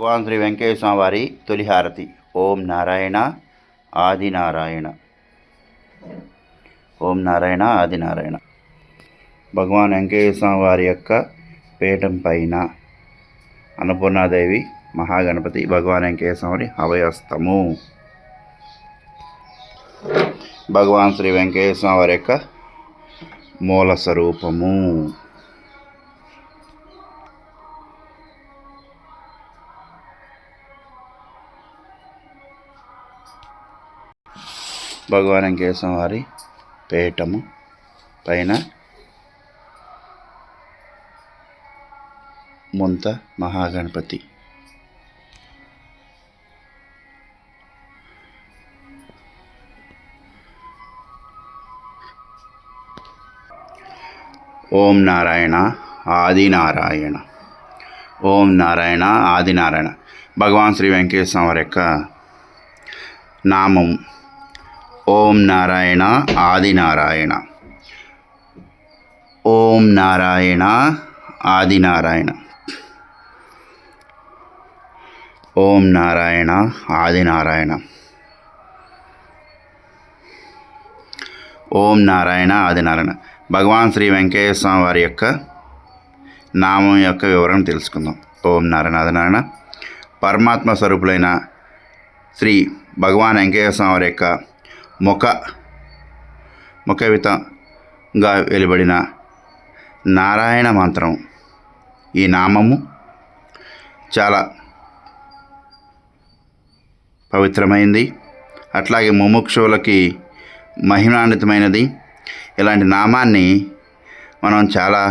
భగవాన్ శ్రీ వెంకటేశ్వర స్వామి వారి తొలి హారతి. ఓం నారాయణ ఆదినారాయణ. ఓం నారాయణ ఆదినారాయణ. భగవాన్ వెంకటేశ్వర స్వామి వారి యొక్క పీఠం పైన అన్నపూర్ణాదేవి మహాగణపతి భగవాన్ వెంకటేశ్వర స్వామి అభయస్తము. భగవాన్ శ్రీ వెంకటేశ్వర స్వామి వారి యొక్క మూల స్వరూపము. భగవాన్ వెంకటేశ్వర వారి పీఠము పైన ముంత మహాగణపతి. ఓం నారాయణ ఆదినారాయణ. ఓం నారాయణ ఆదినారాయణ. భగవాన్ శ్రీ వెంకటేశ్వర వారి యొక్క నామం ఓం నారాయణ ఆదినారాయణ. ఓం నారాయణ ఆదినారాయణ. ఓం నారాయణ ఆదినారాయణ. ఓం నారాయణ ఆదినారాయణ. భగవాన్ శ్రీ వెంకటేశ్వర స్వామి వారి యొక్క నామం యొక్క వివరణ తెలుసుకుందాం. ఓం నారాయణ ఆదినారాయణ. పరమాత్మ స్వరూపులైన శ్రీ భగవాన్ వెంకటేశ్వర స్వామి వారి యొక్క ముఖవితంగా వెలువడిన నారాయణ మంత్రం. ఈ నామము చాలా పవిత్రమైంది, అట్లాగే ముముక్షువులకి మహిమాన్వితమైనది. ఇలాంటి నామాన్ని మనం చాలా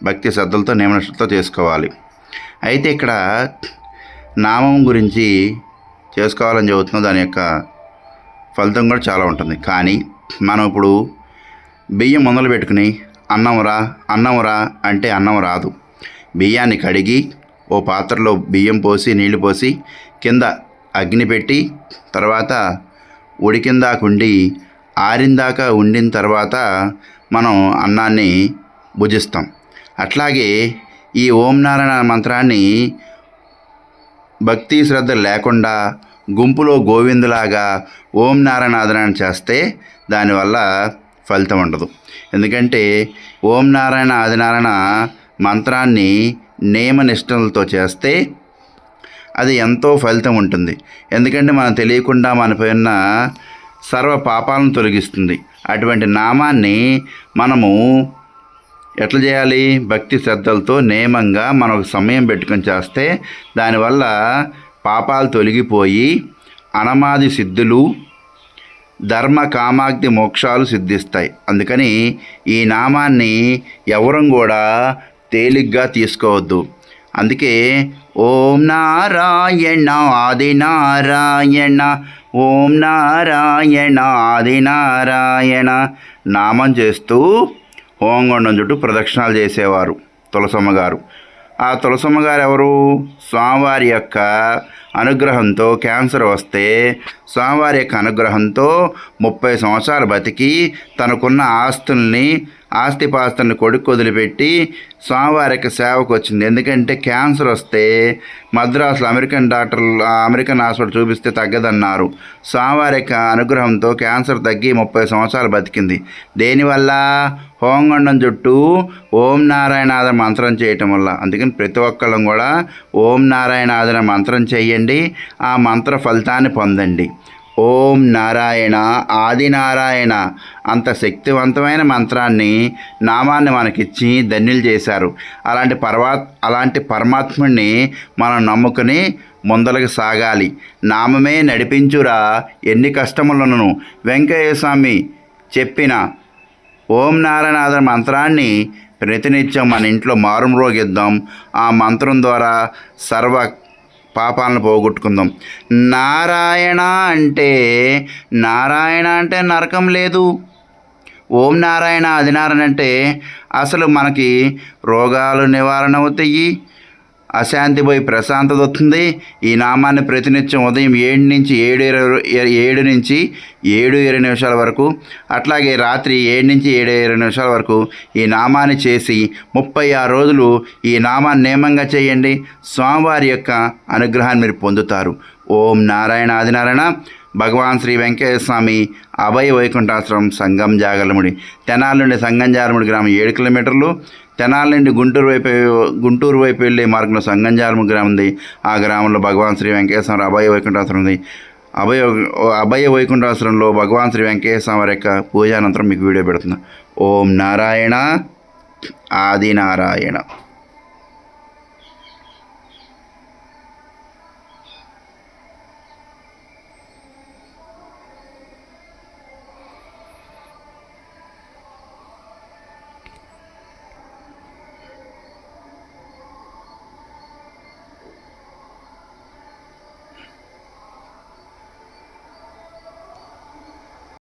భక్తి శ్రద్ధలతో నియమనిష్టలతో చేసుకోవాలి. అయితే ఇక్కడ నామం గురించి చేసుకోవాలని చెబుతున్నాం, దాని యొక్క ఫలితం కూడా చాలా ఉంటుంది. కానీ మనం ఇప్పుడు బియ్యం మొదలు పెట్టుకుని అన్నంరా అంటే అన్నం రాదు. బియ్యాన్ని కడిగి ఓ పాత్రలో బియ్యం పోసి నీళ్లు పోసి కింద అగ్ని పెట్టి తర్వాత ఉడికిందాక ఉండి ఆరిందాక ఉండిన తర్వాత మనం అన్నాన్ని భుజిస్తాం. అట్లాగే ఈ ఓం నారాయణ మంత్రాన్ని భక్తి శ్రద్ధ లేకుండా గుంపులో గోవిందులాగా ఓం నారాయణ ఆదినారాయణ చేస్తే దానివల్ల ఫలితం ఉండదు. ఎందుకంటే ఓం నారాయణ ఆదినారాయణ మంత్రాన్ని నియమనిష్టలతో చేస్తే అది ఎంతో ఫలితం ఉంటుంది. ఎందుకంటే మనం తెలియకుండా మనపైన సర్వ పాపాలను తొలగిస్తుంది. అటువంటి నామాన్ని మనము ఎట్లా చేయాలి? భక్తి శ్రద్ధలతో నియమంగా మనం ఒక సమయం పెట్టుకొని చేస్తే దానివల్ల పాపాలు తొలగిపోయి అనమాది సిద్ధులు ధర్మ కామాగ్ని మోక్షాలు సిద్ధిస్తాయి. అందుకని ఈ నామాన్ని ఎవరం కూడా తేలిగ్గా తీసుకోవద్దు. అందుకే ఓం నారాయణ ఆదినారాయణ, ఓం నారాయణ ఆదినారాయణ నామం చేస్తూ హోంగొండం చుట్టూ ప్రదక్షిణాలు చేసేవారు తులసమ్మ గారు. ఆ తులసమ్మ గారు ఎవరు? స్వామివారి యొక్క అనుగ్రహంతో క్యాన్సర్ వస్తే స్వామివారి యొక్క అనుగ్రహంతో 30 సంవత్సరాలు బతికి తనకున్న ఆస్తిపాస్తుల్ని కొడుకు వదిలిపెట్టి స్వామివారి యొక్క సేవకు వచ్చింది. ఎందుకంటే క్యాన్సర్ వస్తే మద్రాసులో అమెరికన్ హాస్పిటల్ చూపిస్తే తగ్గదన్నారు. స్వామివారి యొక్క అనుగ్రహంతో క్యాన్సర్ తగ్గి 30 సంవత్సరాలు బతికింది. దేనివల్ల? హోంగొండం చుట్టూ ఓం నారాయణ ఆదిన మంత్రం చేయటం వల్ల. అందుకని ప్రతి ఒక్కళ్ళం కూడా ఓం నారాయణ ఆదిన మంత్రం చేయండి, ఆ మంత్ర ఫలితాన్ని పొందండి. ఓం నారాయణ ఆదినారాయణ అంత శక్తివంతమైన మంత్రాన్ని నామాన్ని మనకిచ్చి ధన్యులు చేశారు. అలాంటి పరమాత్ముడిని మనం నమ్ముకుని ముందలకు సాగాలి. నామమే నడిపించురా ఎన్ని కష్టములను వెంకయ్య స్వామి చెప్పిన ఓం నారాయణ ఆదిన మంత్రాన్ని ప్రతినిత్యం మన ఇంట్లో మారుమ్రోగిద్దాం. ఆ మంత్రం ద్వారా సర్వ పాపాలను పోగొట్టుకుందాం. నారాయణ అంటే నరకం లేదు. ఓం నారాయణ ఆదినారాయణ అంటే అసలు మనకి రోగాలు నివారణ అవుతాయి, అశాంతి పోయి ప్రశాంతత వస్తుంది. ఈ నామాన్ని ప్రతినిత్యం ఉదయం 7 నుంచి 7:20 వరకు, అట్లాగే రాత్రి 7 నుంచి 7:20 వరకు ఈ నామాన్ని చేసి 36 రోజులు ఈ నామాన్ని నియమంగా చేయండి. స్వామివారి యొక్క అనుగ్రహాన్ని మీరు పొందుతారు. ఓం నారాయణ ఆదినారాయణ. భగవాన్ శ్రీ వెంకటేశ్వర స్వామి అభయ వైకుంఠాశ్రమం, సంగం జాగలముడి. తెనాలి నుండి సంగం జాగలముడి గ్రామం 7 కిలోమీటర్లు. తెనాలి నుండి గుంటూరు వైపు వెళ్ళే మార్గంలో సంగం జాగలముడి గ్రామం ఉంది. ఆ గ్రామంలో భగవాన్ శ్రీ వెంకటేశ్వర అభయ వైకుంఠాశ్రమం ఉంది. అభయ వైకుంఠాశ్రమంలో భగవాన్ శ్రీ వెంకటేశ్వర వారి యొక్క పూజానంతరం మీకు వీడియో పెడుతున్నా. ఓం నారాయణ ఆదినారాయణ.